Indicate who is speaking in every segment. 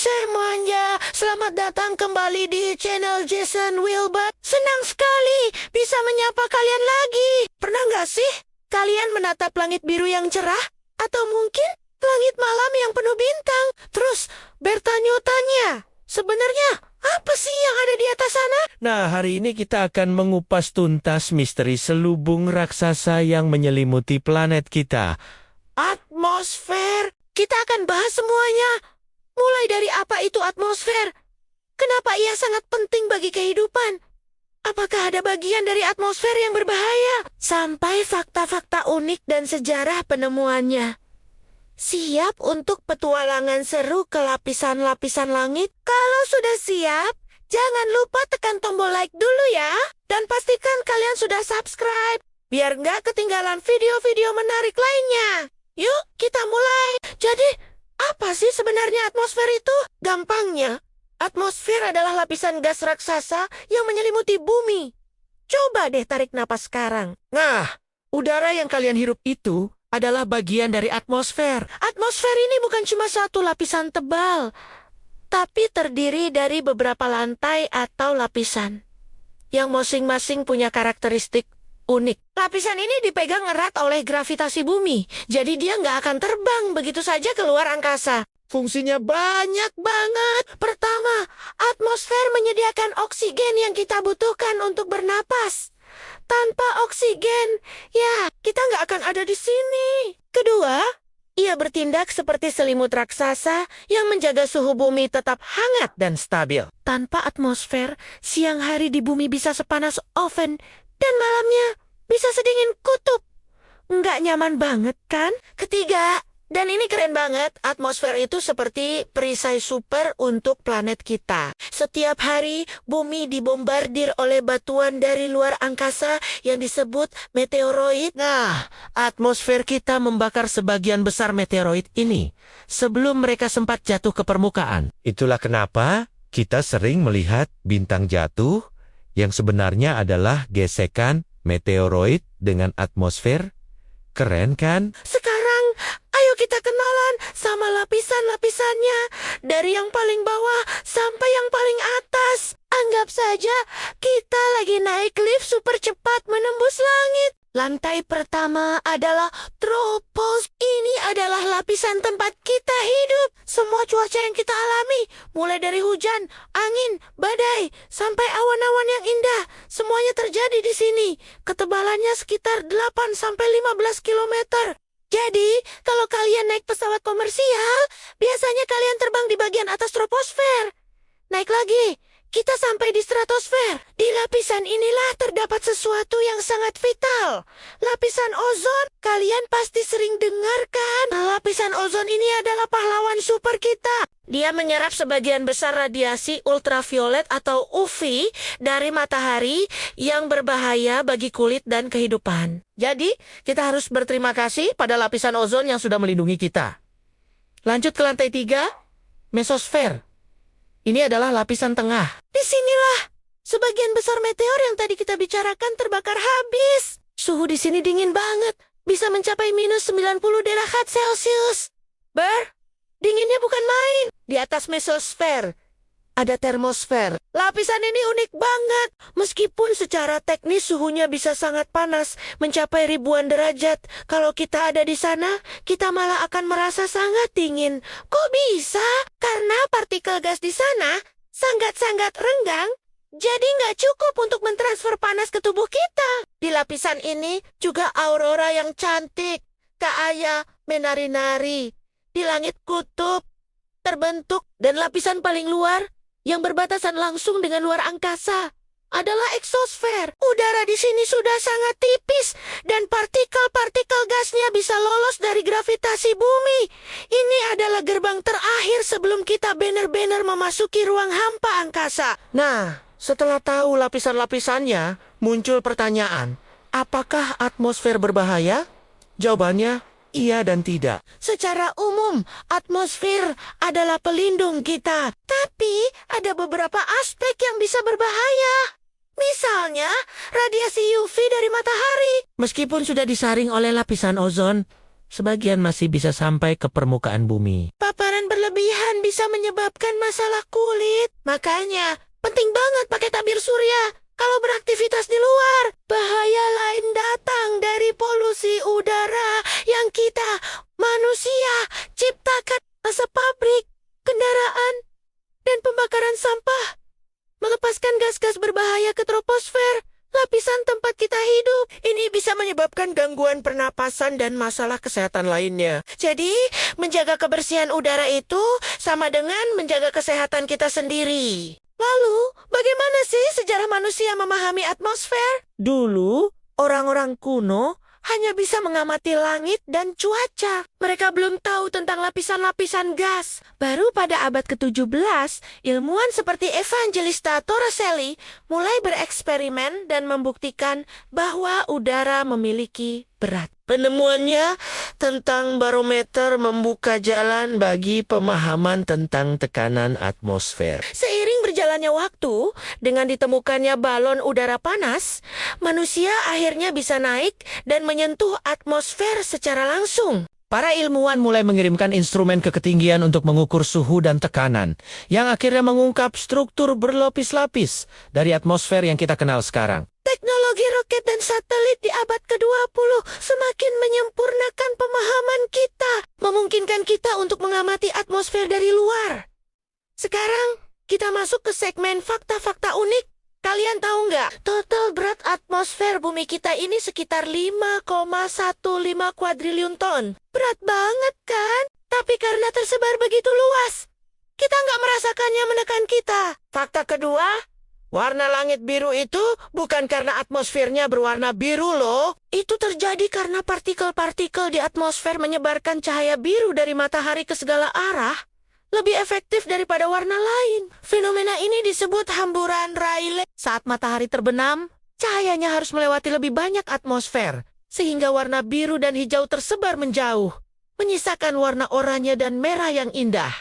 Speaker 1: semuanya, selamat datang kembali di channel Jason Wilbur. Senang sekali bisa menyapa kalian lagi. Pernah nggak sih kalian menatap langit biru yang cerah? Atau mungkin langit malam yang penuh bintang? Terus bertanya-tanya, sebenarnya apa sih yang ada di atas sana?
Speaker 2: Nah, hari ini kita akan mengupas tuntas misteri selubung raksasa yang menyelimuti planet kita.
Speaker 1: Atmosfer. Kita akan bahas semuanya. Mulai dari apa itu atmosfer? Kenapa ia sangat penting bagi kehidupan? Apakah ada bagian dari atmosfer yang berbahaya? Sampai fakta-fakta unik dan sejarah penemuannya. Siap untuk petualangan seru ke lapisan-lapisan langit? Kalau sudah siap, jangan lupa tekan tombol like dulu ya. Dan pastikan kalian sudah subscribe, biar nggak ketinggalan video-video menarik lainnya. Yuk, kita mulai. Jadi, apa sih sebenarnya atmosfer itu? Gampangnya, atmosfer adalah lapisan gas raksasa yang menyelimuti bumi. Coba deh tarik napas sekarang.
Speaker 2: Nah, udara yang kalian hirup itu adalah bagian dari atmosfer.
Speaker 1: Atmosfer ini bukan cuma satu lapisan tebal, tapi terdiri dari beberapa lantai atau lapisan, yang masing-masing punya karakteristik unik. Lapisan ini dipegang erat oleh gravitasi bumi, jadi dia nggak akan terbang begitu saja keluar angkasa.
Speaker 2: Fungsinya banyak banget.
Speaker 1: Pertama, atmosfer menyediakan oksigen yang kita butuhkan untuk bernapas. Tanpa oksigen, ya, kita nggak akan ada di sini. Kedua, ia bertindak seperti selimut raksasa yang menjaga suhu bumi tetap hangat dan stabil. Tanpa atmosfer, siang hari di bumi bisa sepanas oven, dan malamnya bisa sedingin kutub. Nggak nyaman banget kan? Ketiga, dan ini keren banget, atmosfer itu seperti perisai super untuk planet kita. Setiap hari, bumi dibombardir oleh batuan dari luar angkasa yang disebut meteoroid.
Speaker 2: Nah, atmosfer kita membakar sebagian besar meteoroid ini sebelum mereka sempat jatuh ke permukaan. Itulah kenapa kita sering melihat bintang jatuh yang sebenarnya adalah gesekan meteoroid dengan atmosfer. Keren kan?
Speaker 1: Sekarang, ayo kita kenalan sama lapisan-lapisannya. Dari yang paling bawah sampai yang paling atas. Anggap saja kita lagi naik lift super cepat menembus langit. Lantai pertama adalah tropos. Ini adalah lapisan tempat kita hidup. Semua cuaca yang kita alami, mulai dari hujan, angin, badai, sampai awan-awan yang indah, semuanya terjadi di sini. Ketebalannya sekitar 8-15 kilometer. Jadi, kalau kalian naik pesawat komersial, biasanya kalian terbang di bagian atas troposfer. Naik lagi, kita sampai di stratosfer. Di lapisan inilah terdapat sesuatu yang sangat vital. Lapisan ozon, kalian pasti sering dengar kan? Lapisan ozon ini adalah pahlawan super kita. Dia menyerap sebagian besar radiasi ultraviolet atau UV dari matahari yang berbahaya bagi kulit dan kehidupan. Jadi, kita harus berterima kasih pada lapisan ozon yang sudah melindungi kita. Lanjut ke lantai 3, mesosfer. Ini adalah lapisan tengah. Disinilah sebagian besar meteor yang tadi kita bicarakan terbakar habis. Suhu di sini dingin banget, bisa mencapai -90 derajat Celcius. Dinginnya bukan main. Di atas mesosfer ada termosfer. Lapisan ini unik banget. Meskipun secara teknis suhunya bisa sangat panas, mencapai ribuan derajat. Kalau kita ada di sana, kita malah akan merasa sangat dingin. Kok bisa? Karena partikel gas di sana sangat-sangat renggang, jadi nggak cukup untuk mentransfer panas ke tubuh kita. Di lapisan ini juga aurora yang cantik, cahaya menari-nari di langit kutub terbentuk, dan lapisan paling luar yang berbatasan langsung dengan luar angkasa adalah eksosfer. Udara di sini sudah sangat tipis dan partikel-partikel gasnya bisa lolos dari gravitasi bumi. Ini adalah gerbang terakhir sebelum kita benar-benar memasuki ruang hampa angkasa.
Speaker 2: Nah, setelah tahu lapisan-lapisannya, muncul pertanyaan, apakah atmosfer berbahaya? Jawabannya, iya dan tidak.
Speaker 1: Secara umum, atmosfer adalah pelindung kita. Tapi, ada beberapa aspek yang bisa berbahaya. Misalnya, radiasi UV dari matahari.
Speaker 2: Meskipun sudah disaring oleh lapisan ozon, sebagian masih bisa sampai ke permukaan bumi.
Speaker 1: Paparan berlebihan bisa menyebabkan masalah kulit. Makanya, penting banget pakai tabir surya kalau beraktivitas di luar. Bahaya lain datang dari polusi udara yang kita, manusia, ciptakan. Asap pabrik, kendaraan, dan pembakaran sampah melepaskan gas-gas berbahaya ke troposfer, lapisan tempat kita hidup. Ini bisa menyebabkan gangguan pernapasan dan masalah kesehatan lainnya. Jadi, menjaga kebersihan udara itu sama dengan menjaga kesehatan kita sendiri. Lalu, bagaimana sih sejarah manusia memahami atmosfer? Dulu, orang-orang kuno hanya bisa mengamati langit dan cuaca. Mereka belum tahu tentang lapisan-lapisan gas. Baru pada abad ke-17, ilmuwan seperti Evangelista Torricelli mulai bereksperimen dan membuktikan bahwa udara memiliki berat. Penemuannya tentang barometer membuka jalan bagi pemahaman tentang tekanan atmosfer. Seiring berjalannya waktu, dengan ditemukannya balon udara panas, manusia akhirnya bisa naik dan menyentuh atmosfer secara langsung.
Speaker 2: Para ilmuwan mulai mengirimkan instrumen ke ketinggian untuk mengukur suhu dan tekanan, yang akhirnya mengungkap struktur berlapis-lapis dari atmosfer yang kita kenal sekarang.
Speaker 1: Teknologi roket dan satelit di abad ke-20 semakin menyempurnakan pemahaman kita, memungkinkan kita untuk mengamati atmosfer dari luar. Sekarang, kita masuk ke segmen fakta-fakta unik. Kalian tahu nggak, total berat atmosfer bumi kita ini sekitar 5,15 kuadriliun ton. Berat banget kan? Tapi karena tersebar begitu luas, kita nggak merasakannya menekan kita. Fakta kedua, warna langit biru itu bukan karena atmosfernya berwarna biru loh. Itu terjadi karena partikel-partikel di atmosfer menyebarkan cahaya biru dari matahari ke segala arah. Lebih efektif daripada warna lain. Fenomena ini disebut hamburan Rayleigh. Saat matahari terbenam, cahayanya harus melewati lebih banyak atmosfer, sehingga warna biru dan hijau tersebar menjauh, menyisakan warna oranye dan merah yang indah.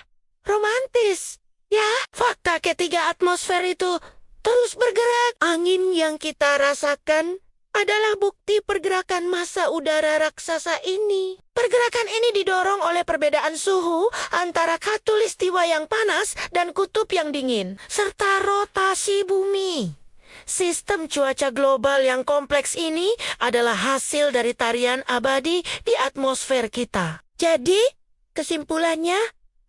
Speaker 1: Romantis. Ya, fakta ketiga, atmosfer itu terus bergerak. Angin yang kita rasakan adalah bukti pergerakan massa udara raksasa ini. Pergerakan ini didorong oleh perbedaan suhu antara khatulistiwa yang panas dan kutub yang dingin, serta rotasi bumi. Sistem cuaca global yang kompleks ini adalah hasil dari tarian abadi di atmosfer kita. Jadi, kesimpulannya,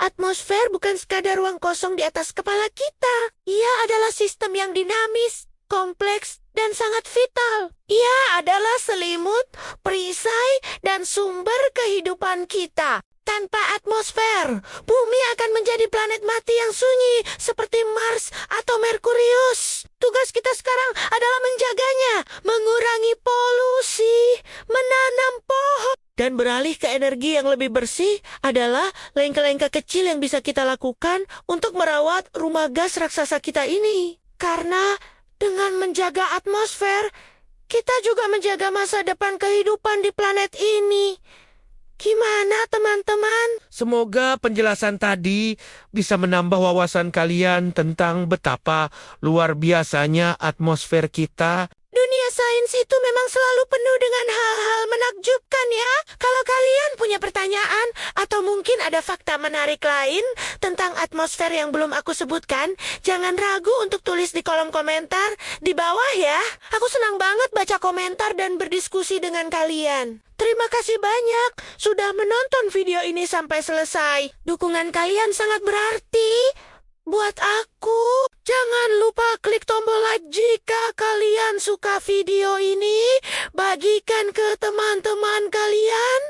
Speaker 1: atmosfer bukan sekadar ruang kosong di atas kepala kita. Ia adalah sistem yang dinamis, kompleks, dan sangat vital. Ia adalah selimut, perisai, dan sumber kehidupan kita. Tanpa atmosfer, bumi akan menjadi planet mati yang sunyi seperti Mars atau Merkurius. Tugas kita sekarang adalah menjaganya, mengurangi polusi, menanam pohon, dan beralih ke energi yang lebih bersih adalah langkah-langkah kecil yang bisa kita lakukan untuk merawat rumah gas raksasa kita ini. Karena dengan menjaga atmosfer, kita juga menjaga masa depan kehidupan di planet ini. Gimana teman-teman?
Speaker 2: Semoga penjelasan tadi bisa menambah wawasan kalian tentang betapa luar biasanya atmosfer kita.
Speaker 1: Dunia sains itu memang selalu penuh dengan hal-hal menakjubkan ya. Kalau kalian punya pertanyaan atau mungkin ada fakta menarik lain tentang atmosfer yang belum aku sebutkan, jangan ragu untuk tulis di kolom komentar di bawah ya. Aku senang banget baca komentar dan berdiskusi dengan kalian. Terima kasih banyak sudah menonton video ini sampai selesai. Dukungan kalian sangat berarti buat aku. Jangan lupa klik tombol like jika kalian suka video ini. Bagikan ke teman-teman kalian.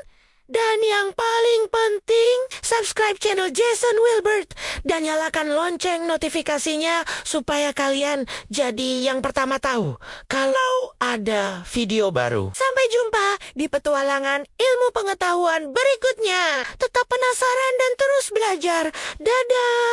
Speaker 1: Dan yang paling penting, subscribe channel Jason Wilbert dan nyalakan lonceng notifikasinya supaya kalian jadi yang pertama tahu kalau ada video baru. Sampai jumpa di petualangan ilmu pengetahuan berikutnya. Tetap penasaran dan terus belajar. Dadah!